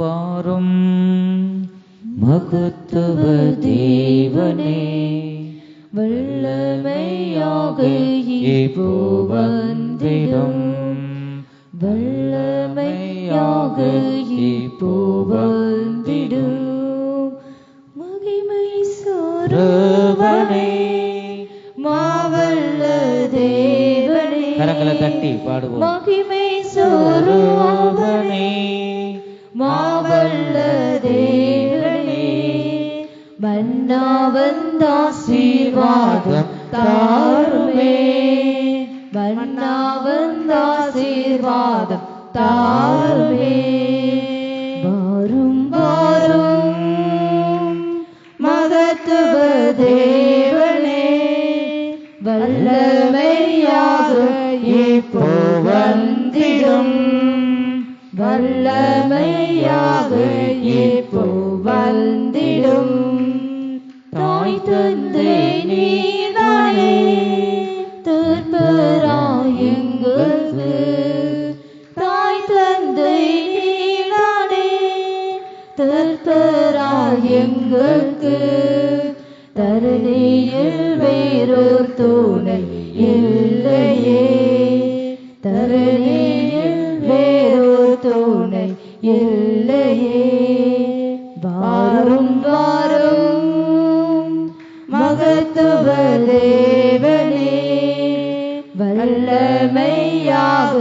வாரும் மகத்துவ தேவனே, வல்லமையாக இப்போ வந்திடும், வல்லமையாக இப்போ வந்திடும். மகிமை சொருபவனே, மாவல்ல தேவனே, கரங்களை தட்டி பாடுவோம். மகிமை சொருபவனே, மாவல்ல தேவனே, மன்னா வந்த ஆசீர்வாதம் தாருமே, மன்னா வந்த ஆசீர்வாதம் தாருமே. வாரும் வாரும் மகத்துவ தேவனே, வல்லமையாக இப்போ வந்திடும், வல்லமையாக இப்போ வந்திடும். தாய் தந்தை நீதானே, தற்பராய் எங்களுக்கு, தாய் தந்தை நீதானே, தற்பராய் எங்களுக்கு. தரணியில் வேறோர் துணை இல்லையே, தரணியில் வேறோர் துணை இல்லையே. வாரும் வாரும் மகத்துவ தேவனே, வல்லமையாக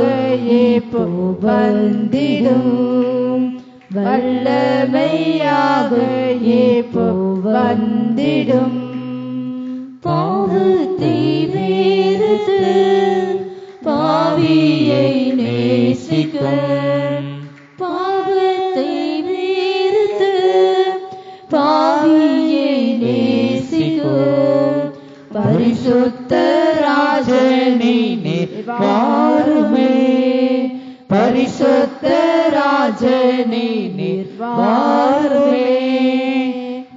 இப்போ வந்திடும், வல்லமையாக இப்போ வந்திடும். பாவத்தை வெறுத்து பாவியை நேசிக்கும், பாவத்தை வெறுத்து பாவியை நேசிக்கும். பரிசுத்த ராஜனே வாருமே, பரிசுத்த ராஜனே வாருமே.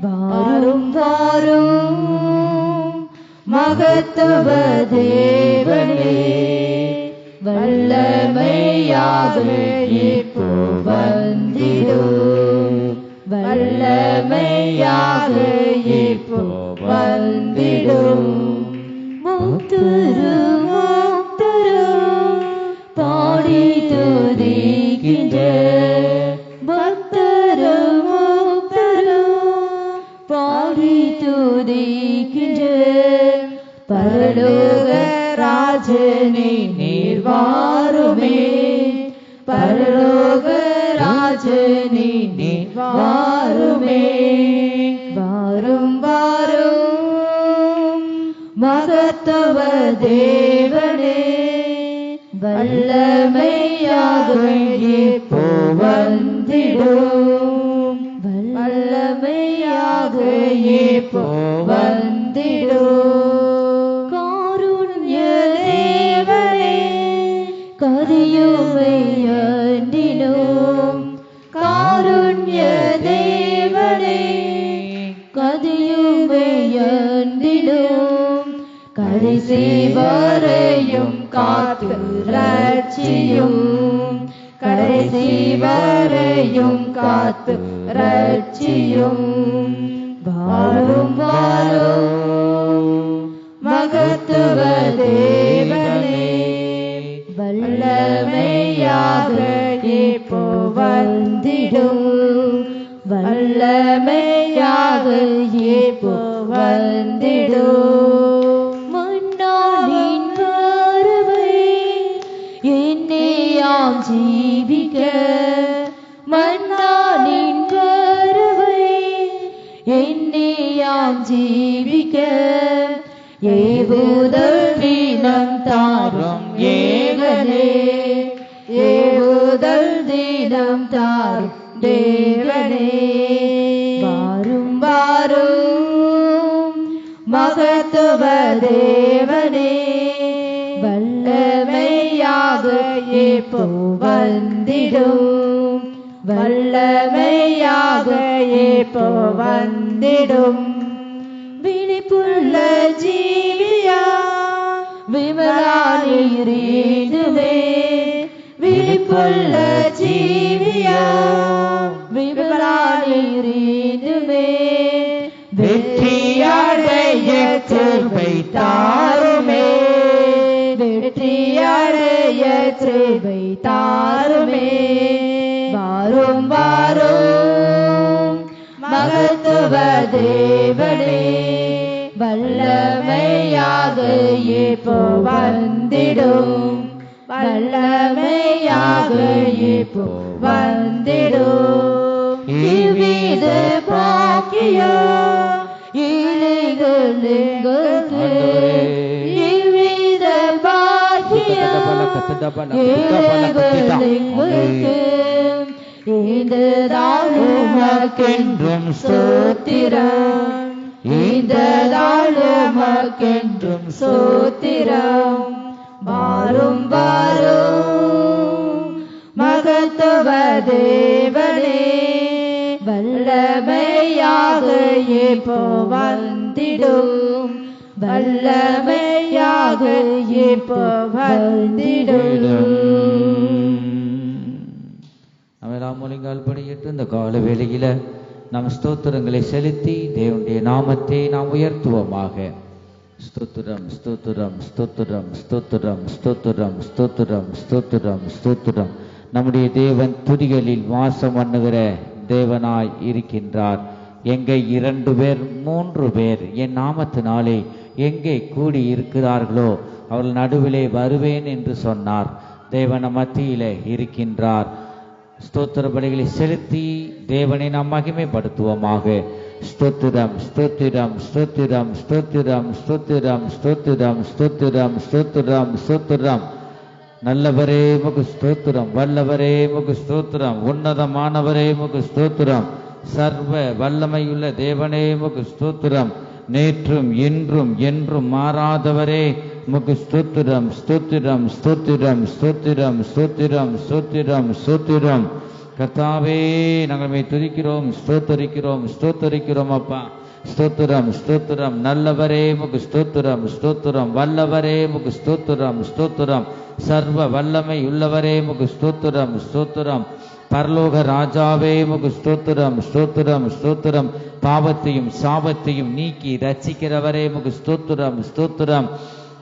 வாரும் வாரும் மகத்துவ தேவனே, வல்லமையாக இப்போ வந்திடும், வல்லமையாக இப்போ வந்திடும். முக்தரு முக்தரு பாடி துதிக்கின்ற, பக்தரு முக்தரு பாடி துதிக்கின்ற, பரலோக ராஜனே நீர் வாருமே, பரலோக ராஜனே நீர் வாருமே. வாரும் வாரும் மகத்துவ தேவனே, வல்லமையாக இப்போ வந்திடும், வல்லமையாக இப்போ வந்திடும். காருண்ய தேவனே, கதியுமை அண்டினோம், காருண்ய தேவனே, கதியுமை அண்டினோம். கடைசி வரையும் காத்து ரட்சியும், கடைசி வரையும் காத்து ரட்சியும். வாரும் வாரும் மகத்துவ தேவனே, வல்லமையாக இப்போ வந்திடும், வல்லமையாக இப்போ வந்திடும். மன்னானின் வருவை என்னையாம் ஜீவிக்க, மன்னானின் வருவை என்னையாம் ஜீவிக்க. ஏவுதல் தினம் தாரும் ஏகனே, ஏவுதல் தினம் தாரும் தேவனே. வாரும் வாரும் மகத்துவ தேவனே, வல்லமையாக இப்போ வந்திடும், வல்லமையாக இப்போ வந்திடும். விழிப்புள்ள ஜீவியா விமலா நீரீதுவே, விழிப்புள்ள ஜீவியா பரலோகத்துவ தேவனே வல்லமையாக இப்போ வந்திடும், வல்லமையாக இப்போ வந்திடும். இவ்வித பாக்கியம் இளைஞர்களுக்கு, இவ்வித பாக்கியம் இளைஞர்களுக்கு இந்த நாளுமக்கென்றும் ஸ்தோத்திரம், இந்த நாளுமக்கென்றும் ஸ்தோத்திரம். வாரும் வாரும் மகத்துவ தேவனே வல்லமையாக இப்போ வந்திடும், வல்லமையாக இப்போ வந்திடும். நம்மெல்லாம் முழங்கால் படியிட்டு இந்த கால வேளையில நாம் ஸ்தோத்திரங்களை செலுத்தி தேவனுடைய நாமத்தை நாம் உயர்த்துவோமாக. ஸ்தோத்திரம் ஸ்தோத்திரம் ஸ்தோத்திரம் ஸ்தோத்திரம் ஸ்தோத்திரம் ஸ்தோத்திரம் ஸ்தோத்திரம் ஸ்தோத்திரம். நம்முடைய தேவன் துதிகளில் வாசம் பண்ணுகிற தேவனாய் இருக்கின்றார். எங்கே 2 பேர் 3 பேர் என் நாமத்தினாலே எங்கே கூடி இருக்கிறார்களோ அவர்கள் நடுவிலே வருவேன் என்று சொன்னார். தேவன மத்தியிலே இருக்கின்றார். ஸ்தோத்திர பலிகளை செலுத்தி தேவனை நாம் மகிமைப்படுத்துவோமாக. ஸ்தோத்திரம் ஸ்தோத்திரம் ஸ்தோத்திரம் ஸ்தோத்திரம் ஸ்தோத்திரம் ஸ்தோத்திரம் ஸ்தோத்திரம் ஸ்தோத்திரம் ஸ்தோத்திரம். நல்லவரே உமக்கு ஸ்தோத்திரம், வல்லவரே உமக்கு ஸ்தோத்திரம், உன்னதமானவரே உமக்கு ஸ்தோத்திரம், சர்வ வல்லமையுள்ள தேவனே உமக்கு ஸ்தோத்திரம், நேற்றும் இன்றும் என்றும் மாறாதவரே உமக்கு ஸ்தோத்திரம் ஸ்தோத்திரம் ஸ்தோத்திரம் ஸ்தோத்திரம் ஸ்தோத்திரம் ஸ்தோத்திரம் ஸ்தோத்திரம். கர்த்தாவே நாங்கள் துதிக்கிறோம், ஸ்தோத்தரிக்கிறோம், ஸ்தோத்தரிக்கிறோம் அப்பா. ஸ்தோத்திரம் ஸ்தோத்திரம். நல்லவரே உமக்கு ஸ்தோத்திரம் ஸ்தோத்திரம், வல்லவரே உமக்கு ஸ்தோத்திரம் ஸ்தோத்திரம், சர்வ வல்லமை உள்ளவரே உமக்கு ஸ்தோத்திரம் ஸ்தோத்திரம். பரலோக ராஜாவே உமக்கு ஸ்தோத்திரம் ஸ்தோத்திரம் ஸ்தோத்திரம். பாவத்தையும் சாபத்தையும் நீக்கி ரட்சிக்கிறவரே உமக்கு ஸ்தோத்திரம் ஸ்தோத்திரம்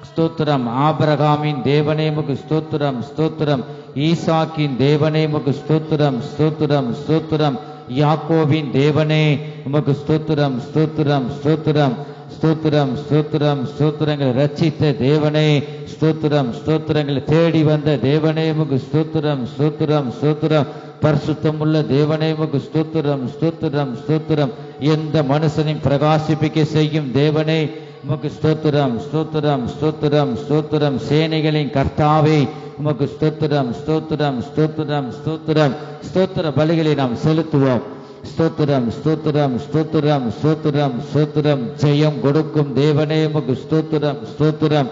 ஸ்தோத்திரம். ஆபிரகாமின் தேவனே உமக்கு ஸ்தோத்திரம் ஸ்தோத்திரம், ஈசாக்கின் தேவனே உமக்கு ஸ்தோத்திரம் ஸ்தோத்திரம் ஸ்தோத்திரம், யாக்கோபின் தேவனே உமக்கு ஸ்தோத்திரம் ஸ்தோத்திரம் ஸ்தோத்திரம் ஸ்தோத்திரம் ஸ்தோத்திரம் ஸ்தோத்திரங்களை ரட்சித்த தேவனே ஸ்தோத்திரம் ஸ்தோத்திரங்களை தேடி வந்த தேவனே உமக்கு ஸ்தோத்திரம் ஸ்தோத்திரம் ஸ்தோத்திரம். பரிசுத்தம் உள்ள தேவனே உமக்கு ஸ்தோத்திரம் ஸ்தோத்திரம் ஸ்தோத்திரம். எந்த மனுஷனையும் பிரகாசிப்பிக்க செய்யும் தேவனே உமக்கு ஸ்தோத்திரம் ஸ்தோத்திரம் ஸ்தோத்திரம் ஸ்தோத்திரம். சேனைகளின் கர்த்தாவே உமக்கு ஸ்தோத்திரம் ஸ்தோத்திரம் ஸ்தோத்திரம் ஸ்தோத்திரம். ஸ்தோத்திர பலிகளை நாம் செலுத்துவோம். ஸ்தோத்திரம் ஸ்தோத்திரம் ஸ்தோத்திரம் ஸ்தோத்திரம் ஸ்தோத்திரம். ஜெயம் கொடுக்கும் தேவனே உமக்கு ஸ்தோத்திரம் ஸ்தோத்திரம்.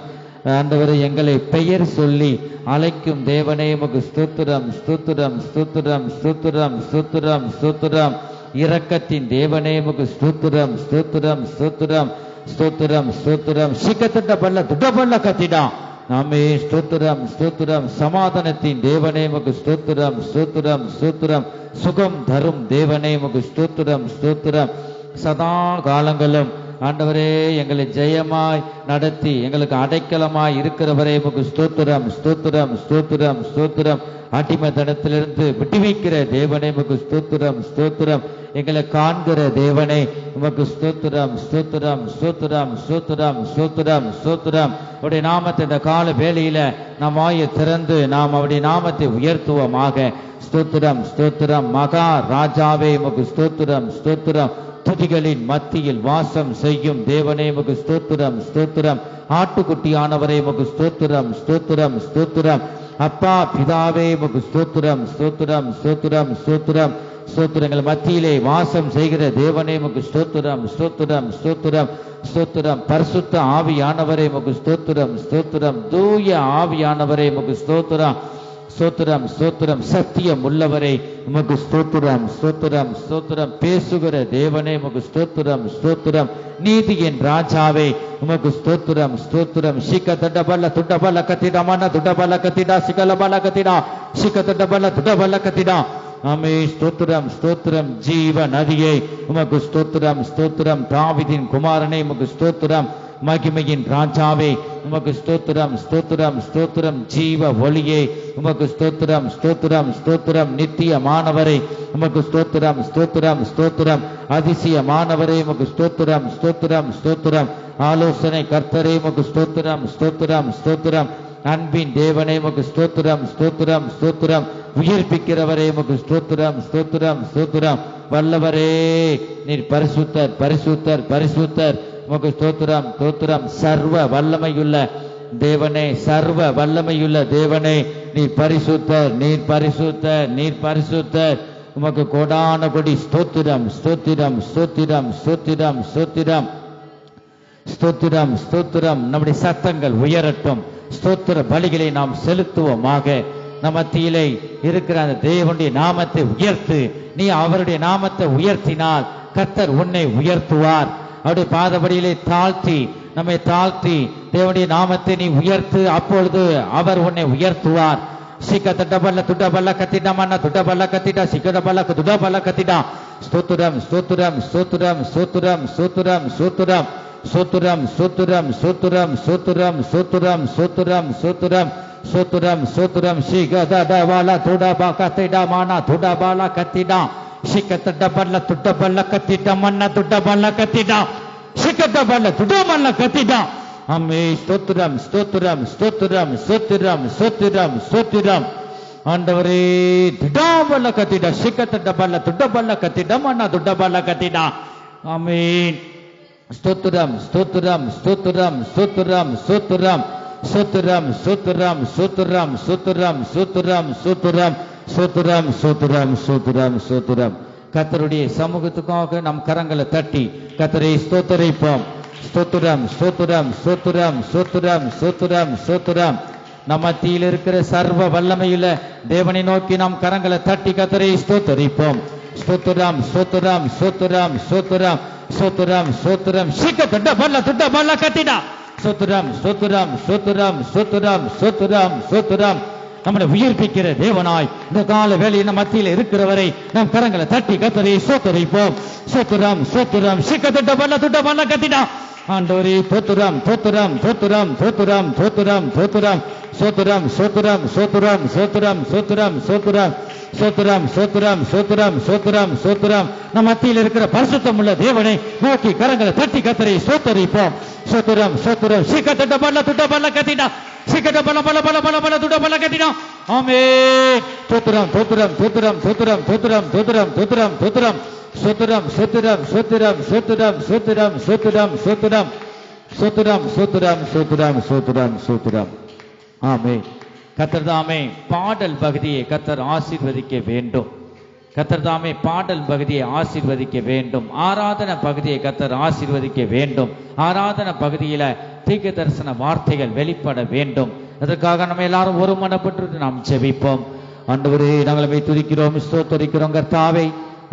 ஆண்டவரை எங்களை பெயர் சொல்லி அழைக்கும் தேவனே உமக்கு ஸ்தோத்திரம் ஸ்தோத்திரம் ஸ்தோத்திரம் ஸ்தோத்திரம் ஸ்தோத்திரம் ஸ்தோத்திரம். இரக்கத்தின் தேவனே உமக்கு ஸ்தோத்திரம் ஸ்தோத்திரம் ஸ்தோத்திரம் ஸ்தோத்திரம் ஸ்தோத்திரம். சிக்கத்திட்ட பல்ல துட்டபல்ல கத்திடா நாமே ஸ்தோத்திரம் ஸ்தோத்திரம். சமாதானத்தின் தேவனே உமக்கு ஸ்தோத்திரம் ஸ்தோத்திரம் ஸ்தோத்திரம். சுகம் தரும் தேவனே உமக்கு ஸ்தோத்திரம் ஸ்தோத்திரம். சதா காலங்களும் ஆண்டவரே எங்களை ஜெயமாய் நடத்தி எங்களுக்கு அடைக்கலமாய் இருக்கிறவரே உமக்கு ஸ்தோத்திரம் ஸ்தோத்திரம் ஸ்தோத்திரம் ஸ்தோத்திரம். அடிமைத்தனத்திலிருந்து விடுவிக்கிற தேவனே உமக்கு ஸ்தோத்திரம் ஸ்தோத்திரம். எங்களை காண்கிற தேவனே உமக்கு ஸ்தோத்திரம் ஸ்தோத்திரம் ஸ்தோத்திரம் ஸ்தோத்திரம் ஸ்தோத்திரம் ஸ்தோத்திரம். அவருடைய நாமத்தை இந்த கால வேளையில நாம் வாயை திறந்து நாம் அவருடைய நாமத்தை உயர்த்துவோமாக. ஸ்தோத்திரம் ஸ்தோத்திரம். மகா ராஜாவே உமக்கு ஸ்தோத்திரம் ஸ்தோத்திரம். துதிகளின் மத்தியில் வாசம் செய்யும் தேவனே உமக்கு ஸ்தோத்திரம் ஸ்தோத்திரம். ஆட்டுக்குட்டியானவரே உமக்கு ஸ்தோத்திரம் ஸ்தோத்திரம் ஸ்தோத்திரம். அப்பா பிதாவே உமக்கு ஸ்தோத்திரம் ஸ்தோத்திரம் ஸ்தோத்திரம் ஸ்தோத்திரம் ஸ்தோத்திரங்கள் மத்தியிலே வாசம் செய்கிற தேவனே உமக்கு ஸ்தோத்திரம் ஸ்தோத்திரம் ஸ்தோத்திரம் ஸ்தோத்திரம். பரிசுத்த ஆவியானவரே உமக்கு ஸ்தோத்திரம் ஸ்தோத்திரம். தூய ஆவியானவரே உமக்கு ஸ்தோத்திரம் ஸ்தோத்திரம் ஸ்தோத்திரம். சத்தியம் உள்ளவரே உமக்கு ஸ்தோத்திரம் ஸ்தோத்திரம் ஸ்தோத்திரம். பேசுகிற தேவனே உமக்கு ஸ்தோத்திரம் ஸ்தோத்திரம். நீதியின் ராஜாவே உமக்கு ஸ்தோத்திரம் ஸ்தோத்திரம். சிக்க தட்டபல்ல துட்டபல்ல கத்திடா மன துட்டபல்ல கத்திடா சிக்கல பல கத்திடா சிக்க தட்டபல்ல துட்டபல்ல கத்திடா ஆமே ஸ்தோத்திரம் ஸ்தோத்திரம். ஜீவ நதியை உமக்கு ஸ்தோத்திரம் ஸ்தோத்திரம். தாவீதின் குமாரனே உமக்கு ஸ்தோத்திரம். மகிமையின் ராஜாவே உமக்கு ஸ்தோத்திரம் ஸ்தோத்திரம் ஸ்தோத்திரம். ஜீவ ஒளியே உமக்கு ஸ்தோத்திரம் ஸ்தோத்திரம் ஸ்தோத்திரம். நித்தியமானவரை உமக்கு ஸ்தோத்திரம் ஸ்தோத்திரம் ஸ்தோத்திரம். அதிசயமானவரே உமக்கு ஸ்தோத்திரம் ஸ்தோத்திரம் ஸ்தோத்திரம். ஆலோசனை கர்த்தரே உமக்கு ஸ்தோத்திரம் ஸ்தோத்திரம் ஸ்தோத்திரம். அன்பின் தேவனே உமக்கு ஸ்தோத்திரம் ஸ்தோத்திரம் ஸ்தோத்திரம். உயிர்ப்பிக்கிறவரே உமக்கு ஸ்தோத்திரம் ஸ்தோத்திரம் ஸ்தோத்திரம். வல்லவரே நீர் பரிசுத்தர் பரிசுத்தர் பரிசுத்தர். உமக்கு ஸ்தோத்திரம் ஸ்தோத்திரம். சர்வ வல்லமையுள்ள தேவனே சர்வ வல்லமையுள்ள தேவனே நீர் பரிசுத்தர் நீர் பரிசுத்தர் நீர் பரிசுத்தர். உமக்கு கோடான கொடி ஸ்தோத்திரம் ஸ்தோத்திரம் ஸ்தோத்திரம் ஸ்தோத்திரம் ஸ்தோத்திரம் ஸ்தோத்திரம் ஸ்தோத்திரம். நம்முடைய சத்தங்கள் உயரட்டும். ஸ்தோத்திர பலிகளை நாம் செலுத்துவோமாக. நம் மத்தியிலே இருக்கிற அந்த தேவனுடைய நாமத்தை உயர்த்து. நீ அவருடைய நாமத்தை உயர்த்தினால் கர்த்தர் உன்னை உயர்த்துவார். அவருடைய பாதபடியிலே தாழ்த்தி நம்மை தாழ்த்தி தேவனுடைய நாமத்தை நீ உயர்த்து. அப்பொழுது அவர் உன்னை உயர்த்துவார். சிக்கத்தட்டபல்ல துட்டபல்ல கத்திட்டாமன்னா துட்டபல்ல கத்திட்டா சிக்கடபல்ல துடபல்ல கத்திட்டா. ஸ்தோத்திரம் ஸ்தோத்திரம் ஸ்தோத்திரம் ஸ்தோத்திரம் ஸ்தோத்திரம் ஸ்தோத்திரம் சோத்திரம் சோத்திரம் சோத்திரம் சோத்திரம் சோத்திரம் சோத்திரம் சோத்திரம் சோத்திரம் சோத்திரம். சிகதடவால துடபா கத்திடா மானா துடபால கத்திடா சிக்கத்தடபல்ல துட்டபல்ல கத்திட்டா மன்னா துட்டபல்ல கத்திட்டா சிக்கதபல்ல துடமல்ல கத்திட்டா. அம்மே ஸ்தோத்திரம் ஸ்தோத்திரம் ஸ்தோத்திரம் ஸ்தோத்திரம் ஸ்தோத்திரம் ஸ்தோத்திரம். ஆண்டவரே துடபல்ல கத்திடா சிக்கத்தடபல்ல துடபல்ல கத்திடா மன்னா துடபல்ல கத்திடா. ஆமென். ஸ்தோத்திரம் ஸ்தோத்திரம் ஸ்தோத்திரம் ஸ்தோத்திரம் ஸ்தோத்திரம் ஸ்தோத்திரம் ஸ்தோத்திரம் ஸ்தோத்திரம் ஸ்தோத்திரம் ஸ்தோத்திரம் ஸ்தோத்திரம் ஸ்தோத்திரம் ஸ்தோத்திரம் ஸ்தோத்திரம் ஸ்தோத்திரம். கர்த்தருடைய சமூகத்துக்காக நம் கரங்களை தட்டி கர்த்தரை ஸ்தோத்திரிப்போம். ஸ்தோத்திரம் ஸ்தோத்திரம் ஸ்தோத்திரம் ஸ்தோத்திரம் ஸ்தோத்திரம் ஸ்தோத்திரம். நம் மத்தியில் இருக்கிற சர்வ வல்லமையுள்ள தேவனை நோக்கி நாம் கரங்களை தட்டி கர்த்தரை ஸ்தோத்திரிப்போம். ஸ்தோத்திரம் ஸ்தோத்திரம் ஸ்தோத்திரம் ஸ்தோத்திரம் ஸ்தோத்திரம் ஸ்தோத்திரம். சிக்கத்தட்ட பல்ல துட்ட பல்ல கத்திடா. ஸ்தோத்திரம் ஸ்தோத்திரம் ஸ்தோத்திரம் ஸ்தோத்திரம் ஸ்தோத்திரம் ஸ்தோத்திரம். நம்மளை உயிர்ப்பிக்கிற தேவனாய் இந்த கால வேலையின் மத்தியில் இருக்கிறவரை நம் கரங்களை தட்டி கர்த்தரை ஸ்தோத்திரிப்போம். ஸ்தோத்திரம் ஸ்தோத்திரம். சிக்கத்தட்ட பல்ல துட்ட பல்ல கத்திடா. ஆண்டவரே தோத்திரம் தோத்திரம் தோத்திரம் தோத்திரம் தோத்திரம் தோத்திரம் சோத்திரம் சோத்திரம் சோத்திரம் சோத்திரம் சோத்திரம் சோத்திரம் சோத்திரம் சோத்திரம் சோத்திரம் சோத்திரம் சோத்திரம். நம் மத்தியில் இருக்கிற பரிசுத்தம் உள்ள தேவனை நோக்கி கரங்களை தட்டி கர்த்தரை ஸ்தோத்திரிப்போம். சோத்திரம் சோத்திரம். சிக்கத்தட்ட பல்ல துட்ட பல்ல கத்திடா சிக்கட்ட பல பல பல பல பல துட்ட பல்ல கத்திடா. ஆமென். தோத்திரம் தோத்திரம் தோத்திரம் தோத்திரம் தோத்திரம் தோத்திரம் தோத்திரம் தோத்திரம் சோத்திரம் சோத்திரம் சோத்திரம் சோத்திரம் சோத்திரம் சோத்திரம் சோத்திரம் சோத்திரம் சோத்திரம் சோத்திரம் சோத்திரம் சோத்திரம். ஆமென். கர்த்தர் தாமே பாடல் பகுதியை கர்த்தர் ஆசீர்வதிக்க வேண்டும். கர்த்தர் தாமே பாடல் பகுதியை ஆசீர்வதிக்க வேண்டும். ஆராதன பகுதியை கர்த்தர் ஆசீர்வதிக்க வேண்டும். ஆராதன பகுதியில தீர்க்க தரிசன வார்த்தைகள் வெளிப்பட வேண்டும். அதற்காக நம்ம எல்லாரும் ஒருமனப்பட்டு நாம் ஜெபிப்போம். ஆண்டவரே நாங்கள் துதிக்கிறோம் ஸ்தோத்திரிக்கிறோம் கர்த்தாவே.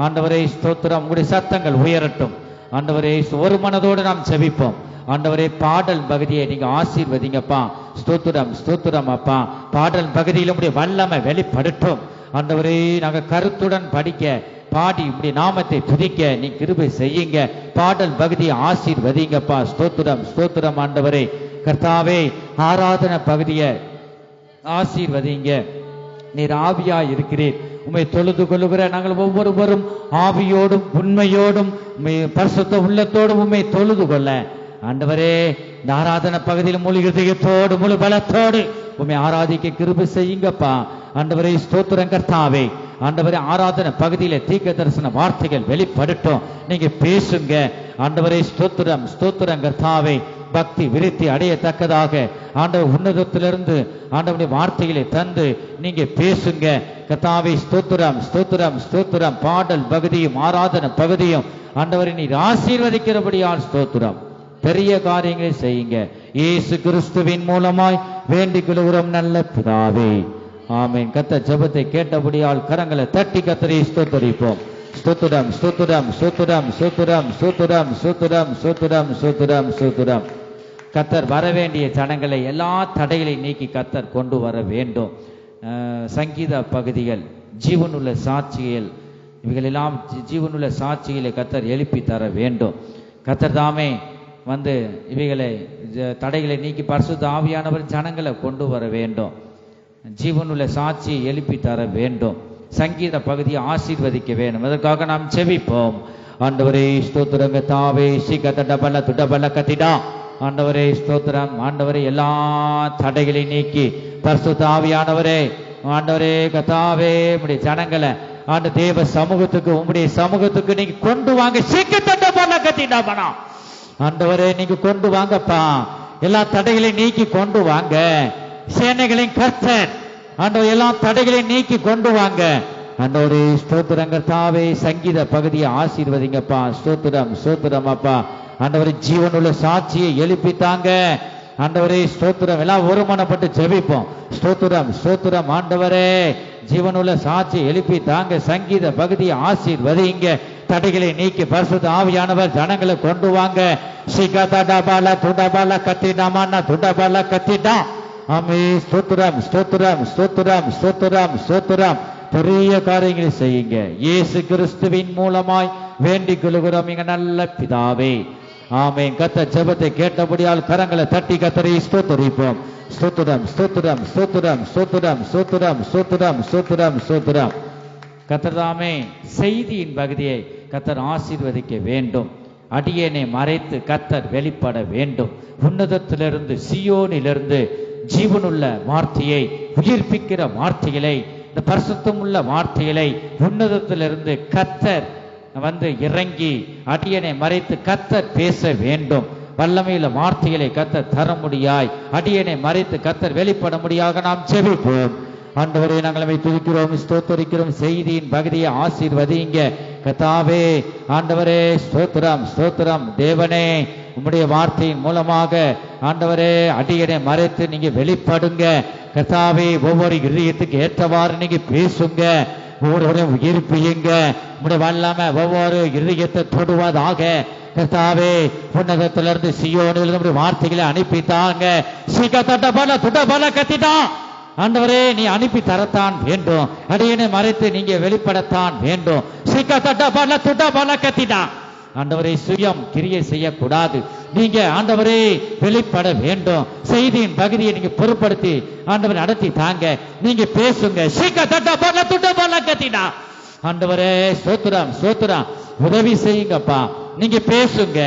ஆண்டவரே ஸ்தோத்திரம். உங்களுடைய சத்தங்கள் உயரட்டும். ஆண்டவரே ஒரு மனதோடு நாம் ஜெபிப்போம். ஆண்டவரே பாடல் பகுதியை நீங்க ஆசீர்வதிங்கப்பா. ஸ்தோத்திரம் ஸ்தோத்திரம் அப்பா. பாடல் பகுதியில் உங்களுடைய வல்லமை வெளிப்படட்டும். ஆண்டவரே நாங்க கருத்துடன் படிக்க பாடி இப்படி நாமத்தை துதிக்க நீ கிருபை செய்யுங்க. பாடல் பகுதியை ஆசீர்வதிங்கப்பா. ஸ்தோத்திரம் ஸ்தோத்திரம். ஆண்டவரே கர்த்தாவே ஆராதன பகுதியை ஆசீர்வதிங்க. நீர் ஆவியாய் இருக்கிறீர். உம்மை தொழுது கொள்ளுகிற நாங்கள் ஒவ்வொருவரும் ஆவியோடும் உண்மையோடும் பரிசுத்த உள்ளத்தோடும் உம்மை தொழுது கொள்ள ஆண்டவரே இந்த ஆராதன பகுதியில் முழு இதயத்தோடு முழு பலத்தோடு உம்மை ஆராதிக்க கிருபை செய்யுங்கப்பா. ஆண்டவரே ஸ்தோத்திரம் கர்த்தாவே. ஆண்டவரே ஆராதன பகுதியில தீர்க்க தரிசன வார்த்தைகள் வெளிப்படட்டும். நீங்க பேசுங்க. ஆண்டவரே ஸ்தோத்திரம் ஸ்தோத்திரம் கர்த்தாவே. பக்தி விருத்தி அடையத்தக்கதாக ஆண்டவர் உன்னதத்திலிருந்து ஆண்டவருடைய வார்த்தைகளை தந்து நீங்க பேசுங்க கர்த்தாவே. ஸ்தோத்திரம் ஸ்தோத்திரம் ஸ்தோத்திரம். பாடல் பகுதியும் ஆராதன பகுதியும் ஆண்டவரை நீர் ஆசீர்வதிக்கிறபடியால் ஸ்தோத்திரம். பெரிய காரியங்களை செய்யுங்க. இயேசு கிறிஸ்துவின் மூலமாய் வேண்டிக் கொள்கிறோம் நல்ல பிதாவே. ஆமென். கர்த்தர் ஜெபத்தை கேட்டபடியால் கரங்களை தட்டி கர்த்தரை ஸ்தோத்திரிப்போம். ஸ்தோத்திரம் ஸ்தோத்திரம் ஸ்தோத்திரம் ஸ்தோத்திரம் ஸ்தோத்திரம் ஸ்தோத்திரம் ஸ்தோத்திரம் ஸ்தோத்திரம் ஸ்தோத்திரம். கர்த்தர் வரவேண்டிய ஜனங்களை எல்லா தடைகளை நீக்கி கர்த்தர் கொண்டு வர வேண்டும். சங்கீத பகுதிகள் ஜீவனுள்ள சாட்சிகள் இவைகளெல்லாம் ஜீவனுள்ள சாட்சிகளை கர்த்தர் எழுப்பி தர வேண்டும். கர்த்தர் தாமே வந்து இவைகளை தடைகளை நீக்கி பரிசுத்த ஆவியானவர் ஜனங்களை கொண்டு வர வேண்டும். ஜீவனுள்ள சாட்சியை எழுப்பி தர வேண்டும். சங்கீத பகுதியை ஆசீர்வதிக்க வேண்டும். அதற்காக நாம் செபிப்போம். ஆண்டவரே ஸ்தோத்திரங்க தாவே சிகதடபல துடபல கத்திடா. ஆண்டவரே ஸ்தோத்திரம். ஆண்டவரே எல்லா தடைகளை நீக்கி பரிசுத்த ஆவியானவரே ஆண்டவரே கத்தாவே உம்முடைய ஜனங்களை ஆண்டு தேவ சமூகத்துக்கு உம்முடைய சமூகத்துக்கு நீங்க கொண்டு வாங்க. சிகதடபல கத்திடா பணா ஆண்டவரே நீங்க கொண்டு வாங்கப்பா. எல்லா தடைகளையும் நீக்கி கொண்டு வாங்க. சேனைகளின் கர்த்தர் ஆண்டவர் எல்லா தடைகளையும் நீக்கி கொண்டு வாங்க. ஆண்டவரே ஸ்தோத்திரங்க தாவே சங்கீத பகுதியை ஆசீர்வதிங்கப்பா. ஸ்தோத்திரம் ஸ்தோத்திரம் அப்பா. ஆண்டவரே ஜீவனுள்ள சாட்சியை எழுப்பித்தாங்க. ஆண்டவரே ஸ்தோத்திரம். எல்லாம் ஒருமனப்பட்டு ஜெபிப்போம். ஸ்தோத்திரம் ஸ்தோத்திரம். ஆண்டவரே ஜீவனுள்ள சாட்சியை எழுப்பி தாங்க. சங்கீத பகுதியை ஆசீர்வதிங்க. தடைகளை நீக்கி பரிசுத்த ஆவியானவர் ஜனங்களை கொண்டு வாங்க. சிகதடபல துடபல கத்திடமான துடபல கத்திடா. ஆமே ஸ்தோத்திரம் ஸ்தோத்திரம் ஸ்தோத்திரம் ஸ்தோத்திரம் ஸ்தோத்திரம். பெரிய காரியங்களை செய்யுங்க. இயேசு கிறிஸ்துவின் மூலமாய் வேண்டிக் கொள்கிறோம் எங்க நல்ல பிதாவே. ஆமென். கர்த்தர் ஜெபத்தை கேட்டபடியால் கரங்களை தட்டி கர்த்தரை ஸ்தோத்திரிப்போம். ஸ்தோத்திரம் ஸ்தோத்திரம் ஸ்தோத்திரம் ஸ்தோத்திரம் ஸ்தோத்திரம் ஸ்தோத்திரம் ஸ்தோத்திரம் ஸ்தோத்திரம். கர்த்தர் தாமே செய்தியின் பகுதியை கர்த்தர் ஆசீர்வதிக்க வேண்டும். அடியேனை மறைத்து கர்த்தர் வெளிப்பட வேண்டும். உன்னதத்திலிருந்து சியோனிலிருந்து ஜீவனுள்ள வார்த்தையை உயிர்ப்பிக்கிற வார்த்தைகளை இந்த பரிசுத்தம் உள்ள வார்த்தைகளை உன்னதத்திலிருந்து கர்த்தர் வந்து இறங்கி அடியனை மறைத்து கர்த்தர் பேச வேண்டும். வல்லமையில வார்த்தைகளை கர்த்தர் தர முடியாய் அடியனை மறைத்து கர்த்தர் வெளிப்பட முடியாக நாம் செபிப்போம். ஆண்டவரே நாங்கள் துதிக்கிறோம் ஸ்தோத்தரிக்கிறோம். செய்தியின் பகுதியை ஆசீர்வதிங்க கர்த்தாவே. ஆண்டவரே ஸ்தோத்திரம் ஸ்தோத்திரம். தேவனே உம்முடைய வார்த்தையின் மூலமாக ஆண்டவரே அடியனை மறைத்து நீங்க வெளிப்படுங்க கர்த்தாவே. ஒவ்வொரு இதயத்துக்கு ஏற்றவாறு நீங்க பேசுங்க. ஒவ்வொருவரையும் உயிர்ப்பியுங்க. உம்முடைய வல்லமை ஒவ்வொரு இதயத்தை தொடுவதாக கர்த்தாவே. உன்னதத்திலிருந்து சியோனிலிருந்து வார்த்தைகளை அனுப்பித்தாங்க. சிகதடபல துடபல கத்திடா. ஆண்டவரே நீ அனுப்பி தரத்தான் வேண்டும். அடியனை மறைத்து நீங்க வெளிப்படத்தான் வேண்டும். சிகதடபல துடபல கத்திடா. ஆண்டவரே சுயம் கிரியை செய்யக்கூடாது. நீங்க ஆண்டவரே வெளிப்பட வேண்டும். செய்தியின் பகுதியை நீங்க பொறுப்படுத்தி ஆண்டவரை நடத்தி தாங்க. நீங்க பேசுங்க. சிகதடபல துடபல கத்திடா. ஆண்டவரே ஸ்தோத்திரம் ஸ்தோத்திரம். உதவி செய்யுங்கப்பா. நீங்க பேசுங்க.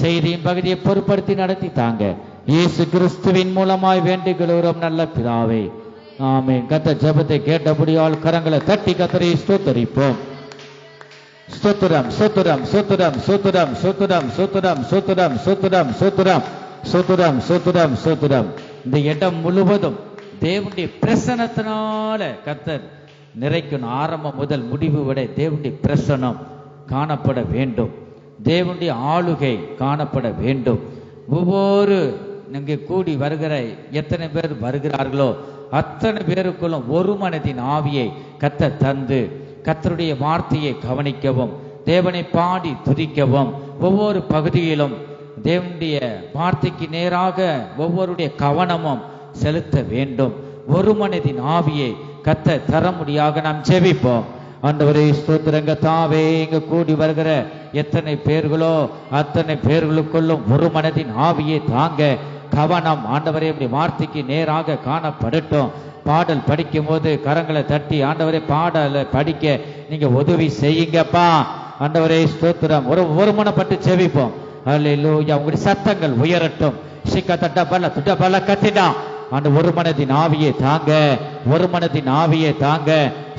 செய்தியின் பகுதியை பொறுப்படுத்தி நடத்தி தாங்க. இயேசு கிறிஸ்துவின் மூலமாய் வேண்டிக் கொள்கிறோம் நல்ல பிதாவே. ஆமென். கர்த்தர் ஜெபத்தை கேட்டபடியால் கரங்களை தட்டி கர்த்தரை ஸ்தோத்தரிப்போம். ஸ்தோத்திரம் ஸ்தோத்திரம் ஸ்தோத்திரம் ஸ்தோத்திரம் ஸ்தோத்திரம் ஸ்தோத்திரம் ஸ்தோத்திரம் ஸ்தோத்திரம் ஸ்தோத்திரம் ஸ்தோத்திரம் ஸ்தோத்திரம் ஸ்தோத்திரம். இந்த இடம் முழுவதும் தேவனுடைய பிரசன்னத்தினால கர்த்தர் நிறைக்கணும். ஆரம்பம் முதல் முடிவு வரை தேவனுடைய பிரசன்னம் காணப்பட வேண்டும். தேவனுடைய ஆளுகை காணப்பட வேண்டும். ஒவ்வொரு இங்கே கூடி வருகிற எத்தனை பேர் வருகிறார்களோ அத்தனை பேருக்குள்ளும் ஒரு மனதின் ஆவியை கர்த்தர் தந்து கர்த்தருடைய வார்த்தையை கவனிக்கவும் தேவனை பாடி துதிக்கவும் ஒவ்வொரு பகுதியிலும் தேவனுடைய வார்த்தைக்கு நேராக ஒவ்வொருடைய கவனமும் செலுத்த வேண்டும். ஒரு மனதின் ஆவியை கர்த்தர் தர முடியாக நாம் ஜெபிப்போம். ஆண்டவரே ஸ்தோத்திரங்க தாவே. இங்க கூடி வருகிற எத்தனை பேர்களோ அத்தனை பேர்களுக்குள்ளும் ஒரு மனதின் ஆவியை தாங்க. கவனம் ஆண்டவரே உம்முடைய வார்த்தைக்கு நேராக காணப்படட்டும். பாடல் படிக்கும் போது கரங்களை தட்டி ஆண்டவரே பாடலை படிக்க நீங்க உதவி செய்யுங்கப்பா. ஆண்டவரே ஸ்தோத்திரம். ஒரு மனப்பட்டு செவிப்போம். அல்லேலூயா. உங்களுடைய சத்தங்கள் உயரட்டும். சிகதடபல துடபல கத்திடா. அந்த ஒரு மனதின் ஆவியை தாங்க. ஒரு மனதின் ஆவியை தாங்க.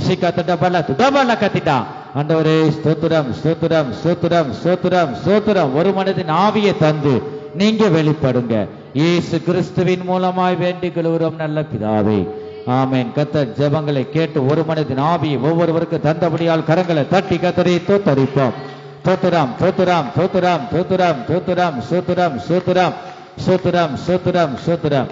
சிகதடபல துடபல கத்திடா. ஆண்டவரே ஸ்தோத்திரம் ஸ்தோத்திரம் ஸ்தோத்திரம் ஸ்தோத்திரம் ஸ்தோத்திரம். ஒரு மனதின் ஆவியை தந்து நீங்க வெளிப்படுங்க. இயேசு கிறிஸ்துவின் மூலமாய் வேண்டிக் கொள்கிறோம் நல்ல பிதாவே. ஆமென். கர்த்தர் ஜெபங்களை கேட்டு ஒரு மனதின் ஆவியை ஒவ்வொருவருக்கு தந்தபடியால் கரங்களை தட்டி கர்த்தரை தோத்தரிப்போம். தோத்திரம் தோத்திரம் தோத்திரம் தோத்திரம் தோத்திரம் சோத்திரம் சோத்திரம் சோத்திரம் சோத்திரம் சோத்திரம்.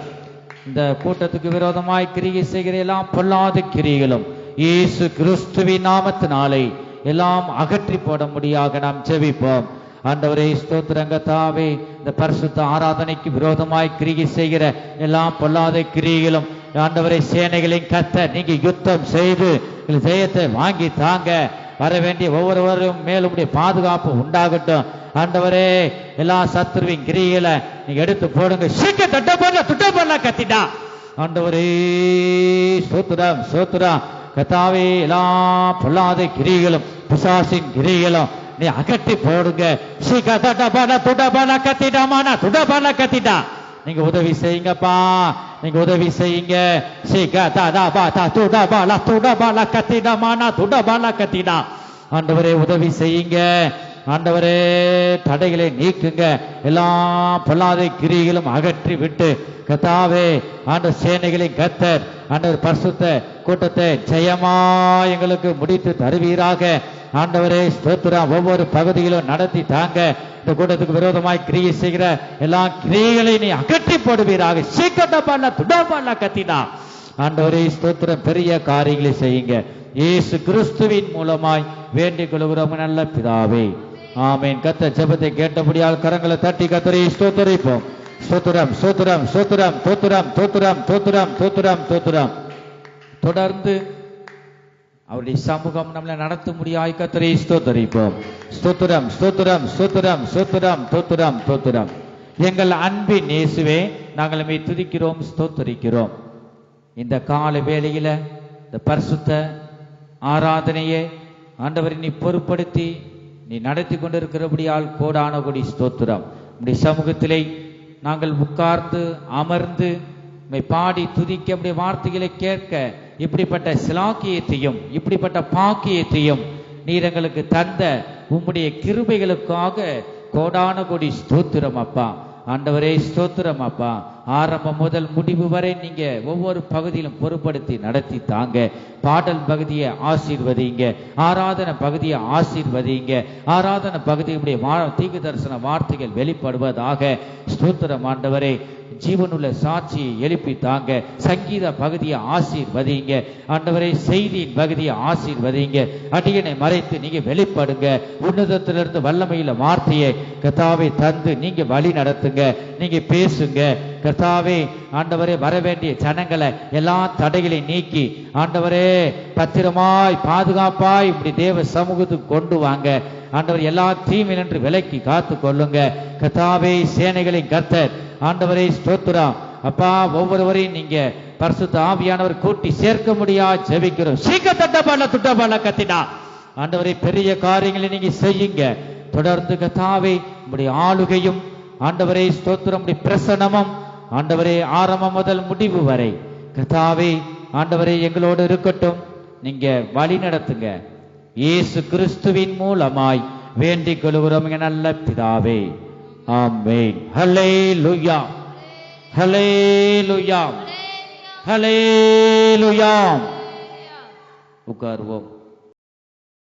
இந்த கூட்டத்துக்கு விரோதமாய் கிரியை செய்கிற எல்லாம் பொல்லாத கிரிகளும் இயேசு கிறிஸ்துவின் நாமத்தினாலே எல்லாம் அகற்றி போட முடியாக நாம் ஜெபிப்போம். ஆண்டவரே ஸ்தோத்திரங்க தாவே. இந்த பரிசுத்த ஆராதனைக்கு விரோதமாய் கிரியை செய்கிற எல்லாம் பொல்லாத கிரிகளும் ஆண்டவரே சேனைகளின் கர்த்தர் நீங்க யுத்தம் செய்து ஜெயத்தை வாங்கி தாங்க. வர வேண்டிய ஒவ்வொருவரும் மேலும் பாதுகாப்பு உண்டாகட்டும். ஆண்டவரே எல்லா சத்துருவின் கிரிகளை நீங்க எடுத்து போடுங்க. சீக்க தட்ட போடல துட்ட போடல கத்திட்டா. ஆண்டவரே ஸ்தோத்திரம் ஸ்தோத்திரம். கர்த்தாவே எல்லா பொல்லாத கிரிகளும் பிசாசின் கிரிகளும் நீ அகற்றி போடுங்க. சீக்க தட்ட போட துட்ட போட கத்திட்டாமா துட்ட போட கத்திட்டா. நீங்க உதவி செய்யுங்கப்பா, நீங்க உதவி செய்யுங்க. கத்திடா. ஆண்டவரே உதவி செய்யுங்க. ஆண்டவரே தடைகளை நீக்குங்க. எல்லா பொல்லாத கிரிகளும் அகற்றி விட்டு கர்த்தாவே ஆண்டவர் சேனைகளின் கர்த்தர் ஆண்டவர் பரிசுத்த கூட்டத்தை ஜெயமா எங்களுக்கு முடித்து தருவீராக. ஆண்டவரே ஸ்தோத்திரம். ஒவ்வொரு பகுதியிலும் நடத்தி தாங்க. இந்த கூட்டத்துக்கு விரோதமாய் கிரியை செய்கிற எல்லா கிரியைகளையும் நீ அகற்றி போடுவீராக. சீக்கிரப்பால துடாப்பால கத்தினா. ஆண்டவரே ஸ்தோத்திரம். பெரிய காரியங்களை செய்யுங்க. இயேசு கிறிஸ்துவின் மூலமாய் வேண்டிக் கொள்கிறோம் நல்ல பிதாவே, ஆமென். கர்த்தர் ஜெபத்தை கேட்டபடியால் கரங்களை தட்டி கர்த்தரை ஸ்தோத்திரிப்போம். ஸ்தோத்திரம் ஸ்தோத்திரம் ஸ்தோத்திரம் தோத்திரம் தோத்திரம் தோத்திரம் தோத்திரம் தோத்திரம். தொடர்ந்து அவருடைய சமூகம் நம்மளை நடத்த முடியாய் கர்த்தரை ஸ்தோத்திரிப்போம். ஸ்தோத்திரம் ஸ்தோத்திரம் ஸ்தோத்திரம் ஸ்தோத்திரம் தோத்திரம் தோத்திரம். எங்கள் அன்பின் இயேசுவே, நாங்கள் நம்மை துதிக்கிறோம் ஸ்தோத்திரிக்கிறோம். இந்த கால வேளையில இந்த பரிசுத்த ஆராதனையே ஆண்டவரை நீ பொறுப்படுத்தி நீ நடத்தி கொண்டிருக்கிறபடியால் கோடான கோடி ஸ்தோத்திரம். நம்முடைய சமூகத்திலே நாங்கள் உட்கார்ந்து அமர்ந்து பாடி துதிக்க நம்முடைய வார்த்தைகளை கேட்க இப்படிப்பட்ட சிலாக்கியத்தையும் இப்படிப்பட்ட பாக்கியத்தையும் நீர் எங்களுக்கு தந்த உம்முடைய கிருபைகளுக்காக கோடான கோடி ஸ்தோத்திரம் அப்பா. ஆண்டவரே ஸ்தோத்திரம் அப்பா. ஆரம்பம் முதல் முடிவு வரை நீங்க ஒவ்வொரு பகுதியிலும் பொறுப்படுத்தி நடத்தி தாங்க. பாடல் பகுதியை ஆசீர்வதிங்க, ஆராதனை பகுதியை ஆசீர்வதிங்க. ஆராதனை பகுதியுடைய தீர்க்க தரிசன வார்த்தைகள் வெளிப்படுவதாக. ஸ்தோத்திரம் ஆண்டவரே. ஜீவனுள்ள சாட்சியை எழுப்பி தாங்க. சங்கீத பகுதியை ஆசீர்வதிங்க ஆண்டவரே. செய்தியின் பகுதியை ஆசீர்வதிங்க. அடியனை மறைத்து நீங்க வெளிப்படுங்க. உன்னதத்திலிருந்து வல்லமையில வார்த்தையை கர்த்தாவே தந்து நீங்க வழி நடத்துங்க. நீங்க பேசுங்க கர்த்தாவே. ஆண்டவரே வரவேண்டிய ஜனங்களை எல்லா தடைகளை நீக்கி ஆண்டவரே பத்திரமாய் பாதுகாப்பாய் இப்படி தேவ சமூகத்துக்கு கொண்டு வாங்க. ஆண்டவர் எல்லா தீமையினின்று விலக்கி காத்து கொள்ளுங்க கர்த்தாவே. சேனைகளின் கர்த்தர் ஆண்டவரே ஸ்தோத்திரம் அப்பா. ஒவ்வொருவரையும் நீங்க பரிசுத்த ஆவியானவர் கூட்டி சேர்க்க முடியா ஜெபிக்கிறோம். சீக்க தட்டபால துட்டபால கத்தினா. ஆண்டவரை பெரிய காரியங்களை நீங்க செய்யுங்க. தொடர்ந்து கர்த்தாவே உம்முடைய ஆளுகையும் ஆண்டவரே ஸ்தோத்திரம் உம்முடைய பிரசன்னமும் ஆண்டவரே ஆரம்பம் முதல் முடிவு வரை கர்த்தாவே ஆண்டவரே எங்களோடு இருக்கட்டும். நீங்க வழி நடத்துங்க. இயேசு கிறிஸ்துவின் மூலமாய் வேண்டிக் கொள்கிறோம் நல்ல பிதாவே, ஆமென். ஹல்லேலூயா ஹல்லேலூயா ஹல்லேலூயா. உட்காருவோம்.